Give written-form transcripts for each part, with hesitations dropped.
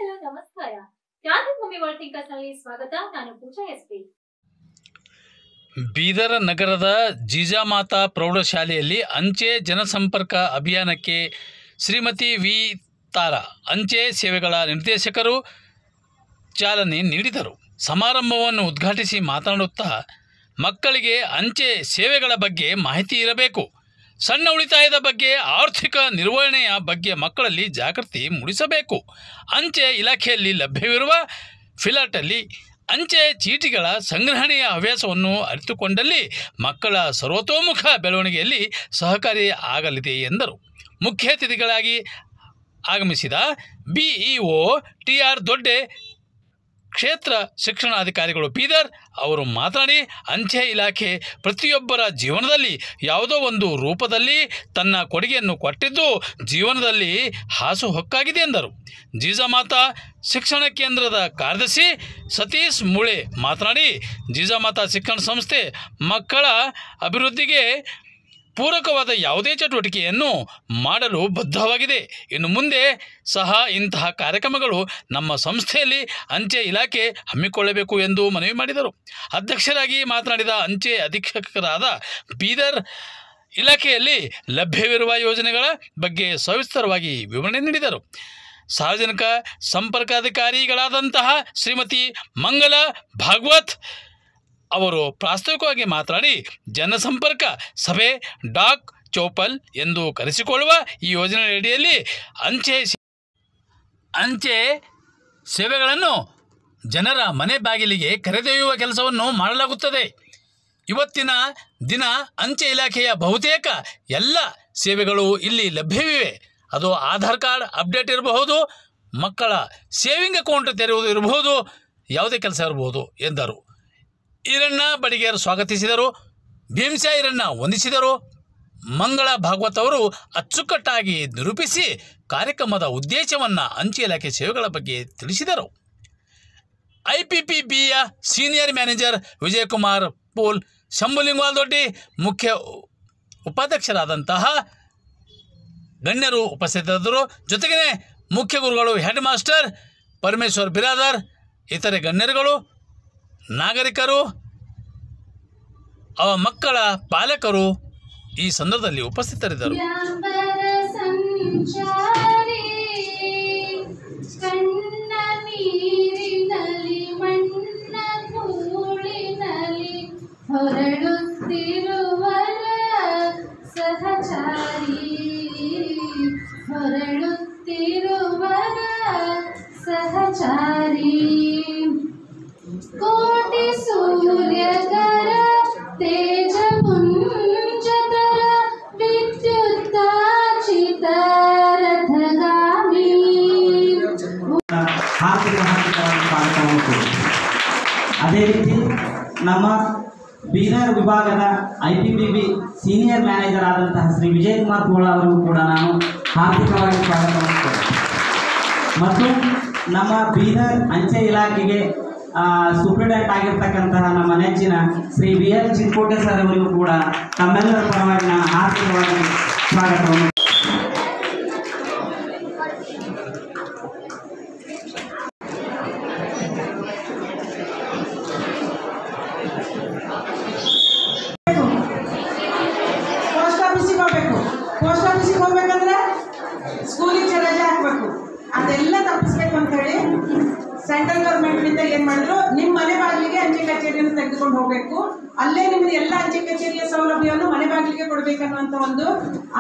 ಗೆಳೆಯರ ನಮಸ್ಕಾರ. ಕ್ರಾಂತಿಭೂಮಿ ವರ್ಲ್ಡ್ ಥಿಂಕರ್ಸ್ನಲ್ಲಿ ಸ್ವಾಗತ. ನಾನು ಪೂಜಾ ಎಸ್ಪಿ. ಬೀದರ್ ನಗರದ ಜೀಜಾಮಾತಾ ಪ್ರೌಢಶಾಲೆಯಲ್ಲಿ ಅಂಚೆ ಜನಸಂಪರ್ಕ ಅಭಿಯಾನಕ್ಕೆ ಶ್ರೀಮತಿ ವಿ ತಾರಾ ಅಂಚೆ ಸೇವೆಗಳ ನಿರ್ದೇಶಕರು ಚಾಲನೆ ನೀಡಿದರು. ಸಮಾರಂಭವನ್ನು ಉದ್ಘಾಟಿಸಿ ಮಾತನಾಡುತ್ತಾ, ಮಕ್ಕಳಿಗೆ ಅಂಚೆ ಸೇವೆಗಳ ಬಗ್ಗೆ ಮಾಹಿತಿ ಇರಬೇಕು, ಸಣ್ಣ ಉಳಿತಾಯದ ಬಗ್ಗೆ, ಆರ್ಥಿಕ ನಿರ್ವಹಣೆಯ ಬಗ್ಗೆ ಮಕ್ಕಳಲ್ಲಿ ಜಾಗೃತಿ ಮೂಡಿಸಬೇಕು. ಅಂಚೆ ಇಲಾಖೆಯಲ್ಲಿ ಲಭ್ಯವಿರುವ ಫಿಲಾಟಲ್ಲಿ ಅಂಚೆ ಚೀಟಿಗಳ ಸಂಗ್ರಹಣೆಯ ಹವ್ಯಾಸವನ್ನು ಅರಿತುಕೊಂಡಲ್ಲಿ ಮಕ್ಕಳ ಸರ್ವತೋಮುಖ ಬೆಳವಣಿಗೆಯಲ್ಲಿ ಸಹಕಾರಿ ಆಗಲಿದೆ ಎಂದರು. ಮುಖ್ಯ ಅತಿಥಿಗಳಾಗಿ ಆಗಮಿಸಿದ ಬಿಇಒ ಟಿಆರ್ ದೊಡ್ಡೆ, ಕ್ಷೇತ್ರ ಶಿಕ್ಷಣಾಧಿಕಾರಿಗಳು ಬೀದರ್ ಅವರು ಮಾತನಾಡಿ, ಅಂಚೆ ಇಲಾಖೆ ಪ್ರತಿಯೊಬ್ಬರ ಜೀವನದಲ್ಲಿ ಯಾವುದೋ ಒಂದು ರೂಪದಲ್ಲಿ ತನ್ನ ಕೊಡುಗೆಯನ್ನು ಕೊಟ್ಟಿದ್ದು ಜೀವನದಲ್ಲಿ ಹಾಸುಹೊಕ್ಕಾಗಿದೆ ಎಂದರು. ಜೀಜಾಮಾತಾ ಶಿಕ್ಷಣ ಕೇಂದ್ರದ ಕಾರ್ಯದರ್ಶಿ ಸತೀಶ್ ಮುಳೆ ಮಾತನಾಡಿ, ಜೀಜಾಮಾತಾ ಶಿಕ್ಷಣ ಸಂಸ್ಥೆ ಮಕ್ಕಳ ಅಭಿವೃದ್ಧಿಗೆ ಪೂರಕವಾದ ಯಾವುದೇ ಚಟುವಟಿಕೆಯನ್ನು ಮಾಡಲು ಬದ್ಧವಾಗಿದೆ. ಇನ್ನು ಮುಂದೆ ಸಹ ಇಂತಹ ಕಾರ್ಯಕ್ರಮಗಳು ನಮ್ಮ ಸಂಸ್ಥೆಯಲ್ಲಿ ಅಂಚೆ ಇಲಾಖೆ ಹಮ್ಮಿಕೊಳ್ಳಬೇಕು ಎಂದು ಮನವಿ ಮಾಡಿದರು. ಅಧ್ಯಕ್ಷರಾಗಿ ಮಾತನಾಡಿದ ಅಂಚೆ ಅಧೀಕ್ಷಕರಾದ ಬೀದರ್ ಇಲಾಖೆಯಲ್ಲಿ ಲಭ್ಯವಿರುವ ಯೋಜನೆಗಳ ಬಗ್ಗೆ ಸವಿಸ್ತರವಾಗಿ ವಿವರಣೆ ನೀಡಿದರು. ಸಾರ್ವಜನಿಕ ಸಂಪರ್ಕಾಧಿಕಾರಿಗಳಾದಂತಹ ಶ್ರೀಮತಿ ಮಂಗಲ ಭಾಗವತ್ ಅವರು ಪ್ರಾಸ್ತಾವಿಕವಾಗಿ ಮಾತನಾಡಿ, ಜನಸಂಪರ್ಕ ಸಭೆ ಡಾಕ್ ಚೌಪಲ್ ಎಂದು ಕರೆಸಿಕೊಳ್ಳುವ ಈ ಯೋಜನೆಯಡಿಯಲ್ಲಿ ಅಂಚೆ ಸೇವೆಗಳನ್ನು ಜನರ ಮನೆ ಬಾಗಿಲಿಗೆ ಕರೆದೊಯ್ಯುವ ಕೆಲಸವನ್ನು ಮಾಡಲಾಗುತ್ತದೆ. ಇವತ್ತಿನ ದಿನ ಅಂಚೆ ಇಲಾಖೆಯ ಬಹುತೇಕ ಎಲ್ಲ ಸೇವೆಗಳು ಇಲ್ಲಿ ಲಭ್ಯವಿವೆ. ಅದು ಆಧಾರ್ ಕಾರ್ಡ್ ಅಪ್ಡೇಟ್ ಇರಬಹುದು, ಮಕ್ಕಳ ಸೇವಿಂಗ್ ಅಕೌಂಟ್ ತೆರೆಯುವುದು ಇರಬಹುದು, ಯಾವುದೇ ಕೆಲಸ ಇರಬಹುದು ಎಂದರು. ಈರಣ್ಣ ಬಡಿಗೇರ್ ಸ್ವಾಗತಿಸಿದರು. ಭೀಮಸಾ ಈರಣ್ಣ ವಂದಿಸಿದರು. ಮಂಗಳ ಭಾಗವತ್ ಅವರು ಅಚ್ಚುಕಟ್ಟಾಗಿ ನಿರೂಪಿಸಿ ಕಾರ್ಯಕ್ರಮದ ಉದ್ದೇಶವನ್ನು ಅಂಚೆ ಇಲಾಖೆ ಸೇವೆಗಳ ಬಗ್ಗೆ ತಿಳಿಸಿದರು. IPPBಯ ಸೀನಿಯರ್ ಮ್ಯಾನೇಜರ್ ವಿಜಯಕುಮಾರ್ ಪೋಲ್, ಶಂಭುಲಿಂಗವಾಲ್ ದೊಡ್ಡಿ, ಮುಖ್ಯ ಉಪಾಧ್ಯಕ್ಷರಾದಂತಹ ಗಣ್ಯರು ಉಪಸ್ಥಿತರಿದ್ದರು. ಜೊತೆಗೇ ಮುಖ್ಯ ಗುರುಗಳು ಹೆಡ್ ಮಾಸ್ಟರ್ ಪರಮೇಶ್ವರ್ ಬಿರಾದರ್, ಇತರೆ ಗಣ್ಯರುಗಳು, ನಾಗರಿಕರು, ಅವ ಮಕ್ಕಳ ಪಾಲಕರು ಈ ಸಂದರ್ಭದಲ್ಲಿ ಉಪಸ್ಥಿತರಿದ್ದರು. ಸಹಚಾರಿ ಕೋಟಿ ಸೂರ್ಯಕರ ತೇಜ ಪುಂಜತರ ವಿದ್ಯುತ್ತಾಚಿತ ರಥಗಾಮಿ. ಹಾರ್ದಿಕವಾಗಿ ಸ್ವಾಗತವನ್ನು ಕೊಡಿ. ಅದೇ ರೀತಿ ನಮ್ಮ ಬೀದರ್ ವಿಭಾಗದ IPPB ಸೀನಿಯರ್ ಮ್ಯಾನೇಜರ್ ಆದಂತಹ ಶ್ರೀ ವಿಜಯಕುಮಾರ್ ಪೋಳ ಅವರಿಗೂ ಕೂಡ ನಾನು ಹಾರ್ದಿಕವಾಗಿ ಸ್ವಾಗತವನ್ನು ಕೊಡಿ. ಮತ್ತು ನಮ್ಮ ಬೀದರ್ ಅಂಚೆ ಇಲಾಖೆಗೆ ಸೂಪ್ರಿಡೆಂಟ್ ಆಗಿರ್ತಕ್ಕಂತಹ ನಮ್ಮ ನೆಚ್ಚಿನ ಶ್ರೀ BL ಚಿಕ್ಕೋಟೆ ಸರ್ ಅವರಿಗೂ ಕೂಡ ತಮ್ಮೆಲ್ಲರ ಪರವಾಗಿ ನಾನು ಹಾರ್ದಿಕವಾಗಿ ಸ್ವಾಗತವನ್ನು. ಪೋಸ್ಟ್ ಆಫೀಸಿಗೆ ಹೋಗ್ಬೇಕಂದ್ರೆ ಸ್ಕೂಲಿಗೆ ರಜೆ ಹಾಕಬೇಕು. ಅದೆಲ್ಲ ತಪ್ಪಿಸ್ಬೇಕು ಅಂತ ಹೇಳಿ ಸೆಂಟ್ರಲ್ ಗೌರ್ಮೆಂಟ್ನಿಂದ ಏನು ಮಾಡಿದ್ರು, ನಿಮ್ಮ ಮನೆ ಬಾಗಿಲಿಗೆ ಅಂಚೆ ಕಚೇರಿಯನ್ನು ತೆಗೆದುಕೊಂಡು ಹೋಗಬೇಕು, ಅಲ್ಲೇ ನಿಮಗೆ ಎಲ್ಲ ಅಂಚೆ ಕಚೇರಿಯ ಸೌಲಭ್ಯವನ್ನು ಮನೆ ಬಾಗಿಲಿಗೆ ಕೊಡಬೇಕನ್ನುವಂಥ ಒಂದು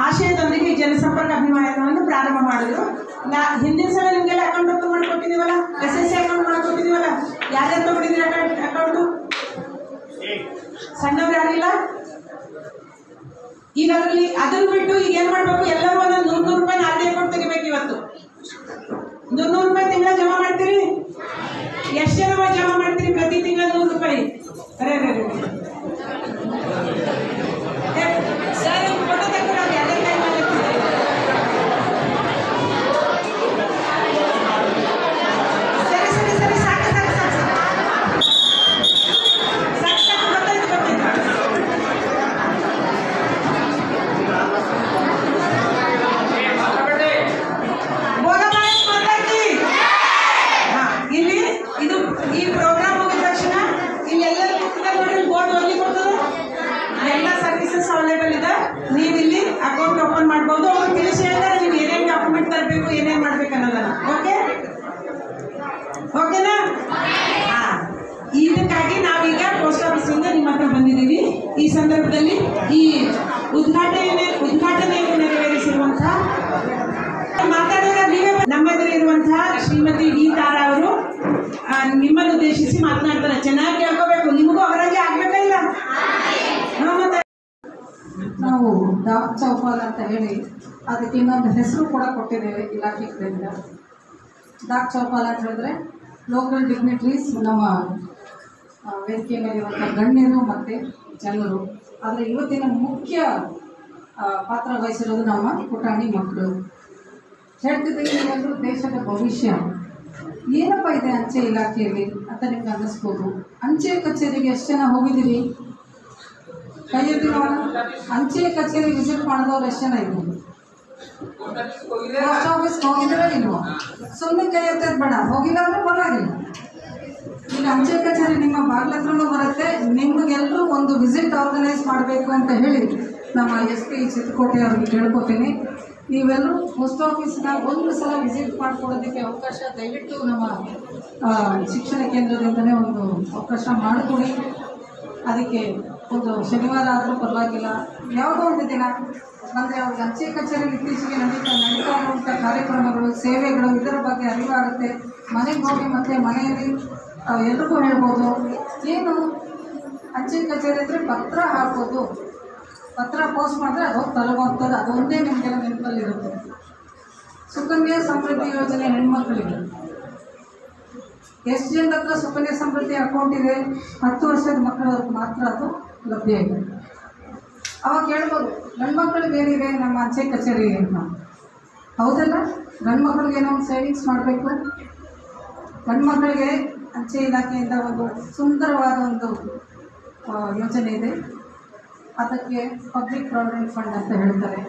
ಆಶಯದೊಂದಿಗೆ ಈ ಜನಸಂಪರ್ಕ ಅಭಿಯಾನವನ್ನು ಪ್ರಾರಂಭ ಮಾಡಿದ್ರು. ಹಿಂದಿನ ಸಲ ನಿಮಗೆಲ್ಲ ಅಕೌಂಟ್ ಓಪನ್ ಮಾಡಿಕೊಟ್ಟಿದ್ದೀವಲ್ಲ, SSC ಅಕೌಂಟ್ ಮಾಡಿಕೊಟ್ಟಿದ್ದೀವಲ್ಲ, ಯಾರ್ಯಾರು ತಗೊಂಡಿದ್ದೀರ ಅಕೌಂಟು? ಸಣ್ಣವ್ರು ಯಾರಿಲ್ಲ? ಈಗ ಅದರಲ್ಲಿ ಅದನ್ನು ಬಿಟ್ಟು ಈಗ ಏನು ಮಾಡಬೇಕು, ಎಲ್ಲರೂ ಒಂದೊಂದು 100 ರೂಪಾಯಿ ಆರ್ ಡಿ ಅಕೌಂಟ್ ತೆಗಿಬೇಕು. ಇವತ್ತು 100 ರೂಪಾಯಿ ತಿಂಗಳ ಜಮಾ ಮಾಡ್ತೀರಿ? ಎಷ್ಟು ಜನ ಜಮಾ ಮಾಡ್ತೀರಿ ಪ್ರತಿ ತಿಂಗಳ 100 ರೂಪಾಯಿ? ಅರೆ ಸರ್, ಫೋಟೋ ತೆಗೆದು ಅದೇ ಟೈಮ್ ಸರಿ ಸಾಕು ಗೊತ್ತಾಯ್ತು. ಈ ಉದ್ಘಾಟನೆಯನ್ನು ನೆರವೇರಿಸಿರುವಂತಹ ಮಾತಾಡೋರ ನೀವೇ ನಮ್ಮೆದುರಿರುವಂತಹ ಶ್ರೀಮತಿ ಡಿ ತಾರಾ ಅವರು ನಿಮ್ಮನ್ನು ಉದ್ದೇಶಿಸಿ ಮಾತನಾಡ್ತಾರೆ. ಚೆನ್ನಾಗಿ ಕೇಳ್ಕೋಬೇಕು, ನಿಮಗೂ ಅವರಾಗೆ ಆಗ್ಬೇಕಲ್ಲ. ನಾವು ಡಾಕ್ ಚೌಪಾಲ್ ಅಂತ ಹೇಳಿ ಅದಕ್ಕೆ ಇನ್ನೊಂದು ಹೆಸರು ಕೂಡ ಕೊಟ್ಟಿದ್ದೇವೆ ಇಲಾಖೆ ಕಡೆಯಿಂದ. ಡಾಕ್ ಚೌಪಾಲ್ ಅಂತ ಹೇಳಿದ್ರೆ ಲೋಕಲ್ ಡಿಗ್ನಿಟ್ರೀಸ್, ನಮ್ಮ ವೇದಿಕೆ ಮೇಲಿರುವಂಥ ಗಣ್ಯರು ಮತ್ತು ಜನರು. ಆದರೆ ಇವತ್ತಿನ ಮುಖ್ಯ ಪಾತ್ರ ವಹಿಸಿರೋದು ನಮ್ಮ ಪುಟಾಣಿ ಮಕ್ಕಳು. ಹೇಳ್ತಿದ್ದೀವಿ, ನೀವೆಲ್ಲರೂ ದೇಶದ ಭವಿಷ್ಯ. ಏನಪ್ಪ ಇದೆ ಅಂಚೆ ಇಲಾಖೆಯಲ್ಲಿ ಅಂತ ನಿಮ್ಗೆ ಅನ್ನಿಸ್ಬೋದು. ಅಂಚೆ ಕಚೇರಿಗೆ ಎಷ್ಟು ಜನ ಹೋಗಿದ್ದೀರಿ? ಕೈ ಎತ್ತಿ ನೋಡೋಣ. ಅಂಚೆ ಕಚೇರಿ ವಿಸಿಟ್ ಮಾಡಿದವ್ರು ಎಷ್ಟು ಜನ ಇದ್ದೀವಿ? ಪೋಸ್ಟ್ ಆಫೀಸ್ಗೆ ಹೋಗಿದ್ರೆ ಇಲ್ವಾ? ಸುಮ್ಮನೆ ಕೈ ಎತ್ತೋದು ಬೇಡ. ಹೋಗಿಲ್ಲ ಅಂದರೆ ಪರವಾಗಿಲ್ಲ. ಈಗ ಅಂಚೆ ಕಚೇರಿ ನಿಮ್ಮ ಬಾಗಿಲ ಹತ್ರನೂ ಬರುತ್ತೆ. ನಿಮಗೆಲ್ಲರೂ ಒಂದು ವಿಸಿಟ್ ಆರ್ಗನೈಸ್ ಮಾಡಬೇಕು ಅಂತ ಹೇಳಿ ನಮ್ಮ SP ಚಿತ್ರಕೋಟೆ ಅವ್ರಿಗೆ ಕೇಳ್ಕೊತೀನಿ. ನೀವೆಲ್ಲರೂ ಪೋಸ್ಟ್ ಆಫೀಸ್ನ ಒಂದು ಸಲ ವಿಸಿಟ್ ಮಾಡಿಕೊಡೋದಕ್ಕೆ ಅವಕಾಶ ದಯವಿಟ್ಟು ನಮ್ಮ ಶಿಕ್ಷಣ ಕೇಂದ್ರದಿಂದಲೇ ಒಂದು ಅವಕಾಶ ಮಾಡಿಕೊಡಿ. ಅದಕ್ಕೆ ಒಂದು ಶನಿವಾರ ಆದರೂ ಪರವಾಗಿಲ್ಲ, ಯಾವುದೋ ಒಂದು ದಿನ ಅಂದರೆ ಅವ್ರಿಗೆ ಅಂಚೆ ಕಚೇರಿಯಲ್ಲಿ ಇತ್ತೀಚೆಗೆ ನಡೀತಾ ಇರುವಂಥ ಕಾರ್ಯಕ್ರಮಗಳು, ಸೇವೆಗಳು, ಇದರ ಬಗ್ಗೆ ಅರಿವಾಗುತ್ತೆ. ಮನೆಗೆ ಹೋಗಿ ಮತ್ತು ಮನೆಯಲ್ಲಿ ಎಲ್ರಿಗೂ ಹೇಳ್ಬೋದು. ಏನು ಅಂಚೆ ಕಚೇರಿ ಅಂದರೆ ಪತ್ರ ಹಾಕ್ಬೋದು, ಪತ್ರ ಪೋಸ್ಟ್ ಮಾಡಿದ್ರೆ ಅದು ತಲುಪುವಂಥದ್ದು, ಅದೊಂದೇ ನಿಮಗೆಲ್ಲ ನೆನಪಲ್ಲಿರುತ್ತೆ. ಸುಕನ್ಯಾ ಸಮೃದ್ಧಿ ಯೋಜನೆ ಹೆಣ್ಮಕ್ಳಿಗೆ ಎಷ್ಟು ಜನರ ಹತ್ರ ಸುಕನ್ಯಾ ಸಮೃದ್ಧಿ ಅಕೌಂಟ್ ಇದೆ? 10 ವರ್ಷದ ಮಕ್ಕಳವ್ರಿಗೆ ಮಾತ್ರ ಅದು ಲಭ್ಯ ಇದೆ. ಅವಾಗ ಕೇಳ್ಬೋದು, ಗಂಡು ಮಕ್ಕಳಿಗೆ ಏನಿದೆ ನಮ್ಮ ಅಂಚೆ ಕಚೇರಿ ಅಂತ. ಹೌದಲ್ಲ, ಗಂಡು ಮಕ್ಕಳಿಗೆ ಏನೋ ಒಂದು ಸೇವಿಂಗ್ಸ್ ಮಾಡಬೇಕು. ಗಂಡು ಮಕ್ಕಳಿಗೆ ಅಂಚೆ ಇಲಾಖೆಯಿಂದ ಒಂದು ಸುಂದರವಾದ ಒಂದು ಯೋಜನೆ ಇದೆ. ಅದಕ್ಕೆ ಪಬ್ಲಿಕ್ ಪ್ರಾವಿಡೆಂಟ್ ಫಂಡ್ ಅಂತ ಹೇಳ್ತಾರೆ.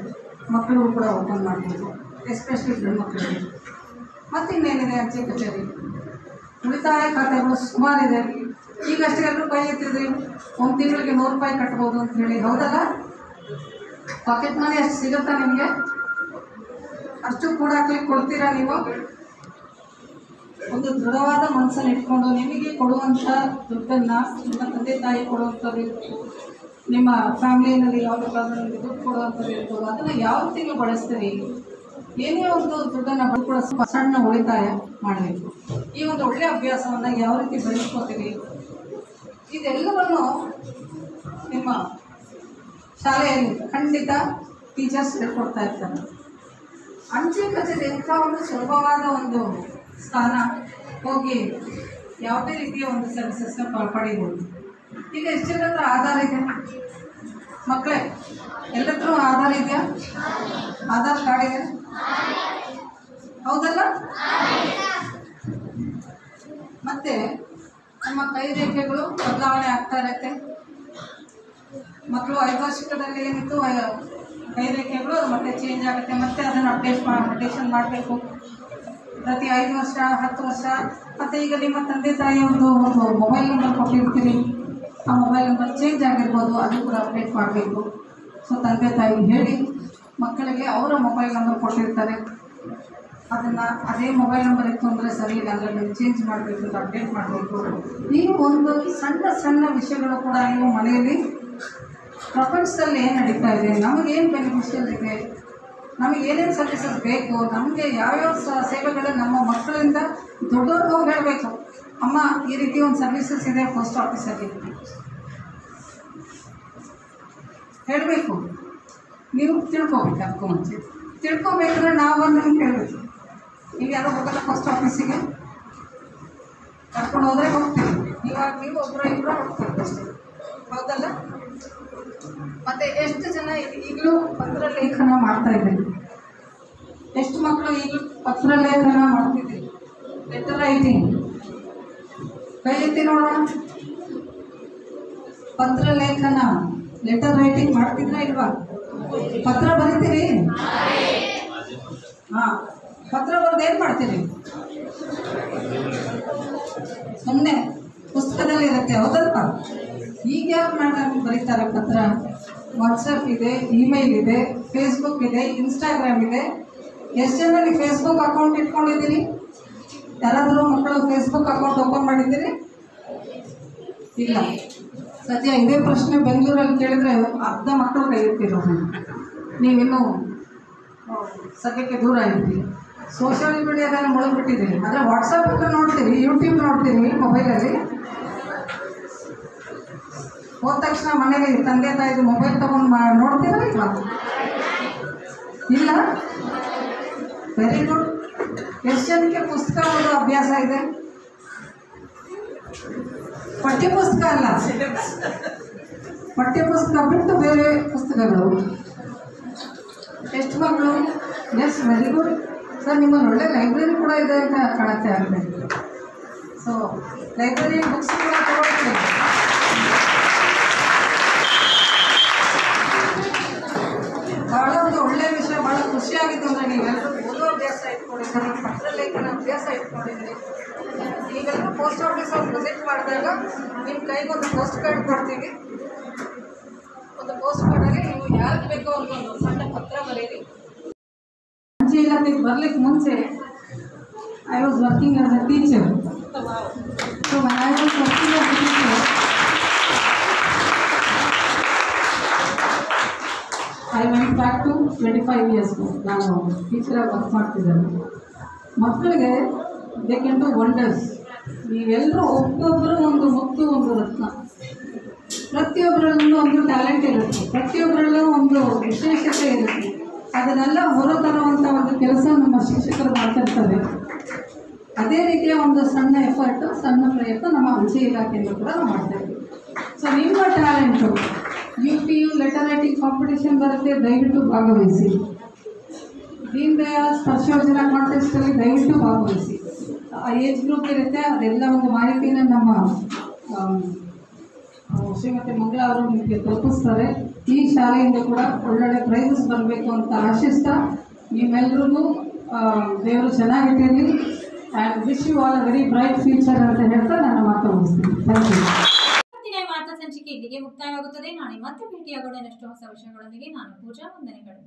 ಮಕ್ಕಳು ಕೂಡ ಓಪನ್ ಮಾಡ್ಬೋದು, ಎಸ್ಪೆಷಲಿ ಗಂಡು ಮಕ್ಕಳಿಗೆ. ಮತ್ತಿನ್ನೇನಿದೆ ಅಂಚೆ ಕಚೇರಿ? ಉಳಿತಾಯ ಖಾತೆಗಳು ಸುಮಾರಿದೆ. ಈಗಷ್ಟೇ ಎಲ್ಲರೂ ಕೈ ಎತ್ತಿದ್ರಿ, ಒಂದು ತಿಂಗಳಿಗೆ 100 ರೂಪಾಯಿ ಕಟ್ಬೋದು ಅಂತ ಹೇಳಿ. ಹೌದಲ್ಲ? ಪಾಕೆಟ್ ಮನಿ ಅಷ್ಟು ಸಿಗುತ್ತಾ ನಿಮಗೆ? ಅಷ್ಟು ಕೂಡ ಕೊಡ್ತೀರಾ ನೀವು? ಒಂದು ದೃಢವಾದ ಮನಸ್ಸನ್ನು ಇಟ್ಕೊಂಡು ನಿಮಗೆ ಕೊಡುವಂಥ ದುಡ್ಡನ್ನು ನಿಮ್ಮ ತಂದೆ ತಾಯಿ ಕೊಡುವಂಥದ್ದು ಇರ್ಬೋದು, ನಿಮ್ಮ ಫ್ಯಾಮಿಲಿನಲ್ಲಿ ಯಾವುದಾದ್ರೂ ನಿಮಗೆ ದುಡ್ಡು ಕೊಡುವಂಥದ್ದು ಇರ್ಬೋದು, ಅದನ್ನು ಯಾವ ತಿಂಗಳು ಬಳಸ್ತೀರಿ? ಏನೇ ಒಂದು ದುಡ್ಡನ್ನು ಕೂಡ ಸಣ್ಣ ಉಳಿತಾಯ ಮಾಡಬೇಕು. ಈ ಒಂದು ಒಳ್ಳೆಯ ಅಭ್ಯಾಸವನ್ನು ಯಾವ ರೀತಿ ಬೆಳೆಸ್ಕೋತೀರಿ? ಇದೆಲ್ಲವನ್ನು ನಿಮ್ಮ ಶಾಲೆಯಲ್ಲಿ ಖಂಡಿತ ಟೀಚರ್ಸ್ ಹೇಳ್ಕೊಡ್ತಾ ಇರ್ತಾರೆ. ಅಂಚೆ ಕಚೇರಿ ಎಂಥ ಒಂದು ಸುಲಭವಾದ ಒಂದು ಸ್ಥಾನ. ಹೋಗಿ ಯಾವುದೇ ರೀತಿಯ ಒಂದು ಸರ್ವಿಸಸ್ನ ಪಡಿಬೋದು. ಈಗ ಎಷ್ಟು ಜನ ಹತ್ರ ಆಧಾರ್ ಇದೆ? ಮಕ್ಕಳೇ ಎಲ್ಲರೂ ಆಧಾರ್ ಇದೆಯಾ? ಆಧಾರ್ ಕಾರ್ಡ್ ಇದೆ? ಹೌದಲ್ಲ? ಮತ್ತೆ ನಮ್ಮ ಕೈ ರೇಖೆಗಳು ಬದಲಾವಣೆ ಆಗ್ತಾ ಇರುತ್ತೆ. ಮಕ್ಕಳು 5 ವರ್ಷದಲ್ಲಿ ಏನಿತ್ತು ಕೈ ರೇಖೆಗಳು ಮತ್ತೆ ಚೇಂಜ್ ಆಗುತ್ತೆ. ಮತ್ತೆ ಅದನ್ನು ಅಪ್ಡೇಷನ್ ಮಾಡಬೇಕು ಪ್ರತಿ 5 ವರ್ಷ 10 ವರ್ಷ. ಮತ್ತು ಈಗ ನಿಮ್ಮ ತಂದೆ ತಾಯಿಯವ್ರದ್ದು ಒಂದು ಮೊಬೈಲ್ ನಂಬರ್ ಕೊಟ್ಟಿರ್ತೀರಿ, ಆ ಮೊಬೈಲ್ ನಂಬರ್ ಚೇಂಜ್ ಆಗಿರ್ಬೋದು, ಅದು ಕೂಡ ಅಪ್ಡೇಟ್ ಮಾಡಬೇಕು. ಸೊ ತಂದೆ ತಾಯಿಗೆ ಹೇಳಿ ಮಕ್ಕಳಿಗೆ ಅವರ ಮೊಬೈಲ್ ನಂಬರ್ ಕೊಟ್ಟಿರ್ತಾರೆ, ಅದನ್ನು ಅದೇ ಮೊಬೈಲ್ ನಂಬರ್ ಇತ್ತು ಅಂದರೆ ಸರಿ ಇಲ್ಲ, ಅದರಲ್ಲಿ ಚೇಂಜ್ ಮಾಡಬೇಕು, ಅಪ್ಡೇಟ್ ಮಾಡಬೇಕು. ಈ ಒಂದು ಸಣ್ಣ ಸಣ್ಣ ವಿಷಯಗಳು ಕೂಡ ನೀವು ಮನೆಯಲ್ಲಿ ಪ್ರಪಂಚದಲ್ಲಿ ಏನು ನಡೀತಾ ಇದೆ, ನಮಗೇನು ಬೆನಿಫಿಷಿಯಲ್ ಇದೆ, ನಮಗೆ ಏನೇನು ಸರ್ವಿಸಸ್ ಬೇಕು, ನಮಗೆ ಯಾವ್ಯಾವ ಸೇವೆಗಳು ನಮ್ಮ ಮಕ್ಕಳಿಂದ ದೊಡ್ಡವ್ರಿಗೆ ಹೋಗಿ ಹೇಳಬೇಕು. ಅಮ್ಮ ಈ ರೀತಿ ಒಂದು ಸರ್ವಿಸಸ್ ಇದೆ ಪೋಸ್ಟ್ ಆಫೀಸಲ್ಲಿ ಹೇಳಬೇಕು. ನೀವು ತಿಳ್ಕೊಬೇಕು. ಅದಕ್ಕೂ ಮುಂಚೆ ತಿಳ್ಕೊಬೇಕಂದ್ರೆ ನಾವು ನಿಮ್ಗೆ ಹೇಳಬೇಕು. ನೀವು ಯಾರೋ ಹೋಗಲ್ಲ ಪೋಸ್ಟ್ ಆಫೀಸಿಗೆ, ಕರ್ಕೊಂಡು ಹೋದರೆ ಹೋಗ್ತೀವಿ. ಇವಾಗ ನೀವು ಒಬ್ಬರು ಇಬ್ಬರು ಹೋಗ್ತೀವಿ ಅಷ್ಟೇ. ಹೌದಲ್ಲ? ಮತ್ತು ಎಷ್ಟು ಜನ ಈಗಲೂ ಪತ್ರ ಲೇಖನ ಮಾಡ್ತಾ ಇದ್ದೀರಿ? ಎಷ್ಟು ಮಕ್ಕಳು ಈಗಲೂ ಪತ್ರ ಲೇಖನ ಮಾಡ್ತಿದ್ದೀರಿ? ಲೆಟರ್ ರೈಟಿಂಗ್ ಕೈ ಎತ್ತಿ ನೋಡೋಣ. ಪತ್ರ ಲೇಖನ ಲೆಟರ್ ರೈಟಿಂಗ್ ಮಾಡ್ತಿದ್ರಾ ಇಲ್ವಾ? ಪತ್ರ ಬರೀತೀರಿ? ಹಾಂ, ಪತ್ರ ಬರೆದು ಏನು ಮಾಡ್ತೀರಿ? ಸುಮ್ಮನೆ ಪುಸ್ತಕದಲ್ಲಿ ಇರುತ್ತೆ. ಹೌದಲ್ವ? ಈಗ ಯಾರು ಬರೀತಾರೆ ಪತ್ರ? ವಾಟ್ಸಪ್ ಇದೆ, ಇಮೇಲ್ ಇದೆ, ಫೇಸ್ಬುಕ್ ಇದೆ, ಇನ್ಸ್ಟಾಗ್ರಾಮ್ ಇದೆ. ಎಷ್ಟು ಜನ ನೀವು ಫೇಸ್ಬುಕ್ ಅಕೌಂಟ್ ಇಟ್ಕೊಂಡಿದ್ದೀರಿ? ಯಾರಾದರೂ ಮಕ್ಕಳು ಫೇಸ್ಬುಕ್ ಅಕೌಂಟ್ ಓಪನ್ ಮಾಡಿದ್ದೀರಿ? ಇಲ್ಲ. ಸದ್ಯ ಇದೇ ಪ್ರಶ್ನೆ ಬೆಂಗಳೂರಲ್ಲಿ ಕೇಳಿದ್ರೆ ಅರ್ಧ ಮಕ್ಕಳು ಕೈ ಎತ್ತಿರೋದು. ನೀವಿನ್ನೂ ಸದ್ಯಕ್ಕೆ ದೂರ ಇರ್ತೀವಿ. ಸೋಷಿಯಲ್ ಮೀಡಿಯಾದಲ್ಲಿ ಮುಳುಗ್ಬಿಟ್ಟಿದ್ದೀರಿ. ಆದರೆ ವಾಟ್ಸಪ್ ನೋಡ್ತೀರಿ, ಯೂಟ್ಯೂಬ್ ನೋಡ್ತೀರಿ ಮೊಬೈಲಲ್ಲಿ. ಹೋದ ತಕ್ಷಣ ಮನೇಲಿ ತಂದೆ ತಾಯಿದು ಮೊಬೈಲ್ ತೊಗೊಂಡು ನೋಡ್ತೀರಾ ಇಲ್ಲ? ಇಲ್ಲ. Very good. ಎಷ್ಟು ಜನಕ್ಕೆ ಪುಸ್ತಕ ಓದೋ ಅಭ್ಯಾಸ ಇದೆ? ಪಠ್ಯಪುಸ್ತಕ ಅಲ್ಲ, ಪಠ್ಯಪುಸ್ತಕ ಬಿಟ್ಟು ಬೇರೆ ಪುಸ್ತಕಗಳು. ಎಷ್ಟು ಮಕ್ಕಳು? Yes, very good sir. ನಿಮ್ಮಲ್ಲಿ ಒಳ್ಳೆ ಲೈಬ್ರರಿ ಕೂಡ ಇದೆ ಅಂತ ಕಾಣುತ್ತೆ ಆಗಲಿ. ಸೊ ಲೈಬ್ರರಿ ಬುಕ್ಸ್ ಕೂಡ ತಗೊಳ್ತೀವಿ. ಭಾಳ ಒಂದು ಒಳ್ಳೆಯ ವಿಷಯ, ಭಾಳ ಖುಷಿಯಾಗಿತ್ತು ಅಂದರೆ ನೀವೆಲ್ಲರೂ ಓದೋ ಅಭ್ಯಾಸ ಇಟ್ಕೊಂಡಿದ್ದೀರಿ, ಪತ್ರ ಲೇಖನ ಅಭ್ಯಾಸ ಇಟ್ಕೊಂಡಿದ್ದೀರಿ. ನೀವೆಲ್ಲರೂ ಪೋಸ್ಟ್ ಆಫೀಸ್ ಅವ್ರು ವಿಸಿಟ್ ಮಾಡಿದಾಗ ನಿಮ್ಮ ಕೈಗೊಂದು ಪೋಸ್ಟ್ ಕಾರ್ಡ್ ಕೊಡ್ತೀವಿ. ಒಂದು ಪೋಸ್ಟ್ ಕಾರ್ಡಲ್ಲಿ ನೀವು ಯಾರಿಗೆ ಬೇಕೋ ಅವ್ರಿಗೊಂದು ಸಣ್ಣ ಪತ್ರ ಬರೀರಿ. ಅಂಚೆ ಇಲಾಖೆಗೆ ಬರ್ಲಿಕ್ಕೆ ಮುಂಚೆ I was working as a teacher. So I was working as a teacher, I went back to 25 years. ನಾನು ಟೀಚರಾಗಿ ವರ್ಕ್ ಮಾಡ್ತಿದ್ದೇನೆ. ಮಕ್ಕಳಿಗೆ ದೇ ಕ್ಯಾನ್ ಡು ವಂಡರ್ಸ್. ನೀವೆಲ್ಲರೂ ಒಬ್ಬೊಬ್ಬರು ಒಂದು ಮುತ್ತು, ಒಂದು ರತ್ನ. ಪ್ರತಿಯೊಬ್ಬರಲ್ಲೂ ಒಂದು ಟ್ಯಾಲೆಂಟ್ ಇರುತ್ತೆ, ಪ್ರತಿಯೊಬ್ಬರಲ್ಲೂ ಒಂದು ವಿಶೇಷತೆ ಇರುತ್ತೆ. ಅದನ್ನೆಲ್ಲ ಹೊರತರುವಂಥ ಒಂದು ಕೆಲಸ ನಮ್ಮ ಶಿಕ್ಷಕರು ಮಾಡ್ತಿರ್ತಾರೆ. ಅದೇ ರೀತಿಯ ಒಂದು ಸಣ್ಣ ಎಫರ್ಟು, ಸಣ್ಣ ಪ್ರಯತ್ನ ನಮ್ಮ ಅಂಚೆ ಇಲಾಖೆಯಿಂದ ಕೂಡ ನಾವು ಮಾಡ್ತಾಯಿದ್ದೀವಿ. ಸೊ ನಿಮ್ಮ talent UPU letter writing competition ಬರುತ್ತೆ, ದಯವಿಟ್ಟು ಭಾಗವಹಿಸಿ. ದೀನ್ ದಯಾಳ್ ಸ್ಪರ್ಶೋಜನಾ ಕಾಂಟೆಸ್ಟಲ್ಲಿ ದಯವಿಟ್ಟು ಭಾಗವಹಿಸಿ. ಏಜ್ ಗ್ರೂಪ್ ಇರುತ್ತೆ, ಅದೆಲ್ಲ ಒಂದು ಮಾಹಿತಿನ ನಮ್ಮ ಶ್ರೀಮತಿ ಮಂಗಳಾ ಅವರು ನಿಮಗೆ ತಲುಪಿಸ್ತಾರೆ. ಈ ಶಾಲೆಯಿಂದ ಕೂಡ ಒಳ್ಳೊಳ್ಳೆ ಪ್ರೈಸಸ್ ಬರಬೇಕು ಅಂತ ಆಶಿಸ್ತಾ ನಿಮ್ಮೆಲ್ರಿಗೂ ದೇವರು ಚೆನ್ನಾಗಿಟ್ಟಿರಲಿ. And wish you all a very bright future ಅಂತ ಹೇಳ್ತಾ ನಾನು ಮಾತಾಡಿಸ್ತೀನಿ. Thank you. ವಾರ್ತಾ ಸಂಚಿಕೆ ಇಲ್ಲಿಗೆ ಮುಕ್ತಾಯವಾಗುತ್ತದೆ. ನಾಳೆ ಮತ್ತೆ ಭೇಟಿಯಾಗೋಣ ಇನ್ನಷ್ಟು ಹೊಸ ವಿಷಯಗಳೊಂದಿಗೆ. ನಾನು ಪೂಜಾ. ವಂದನೆಗಳು.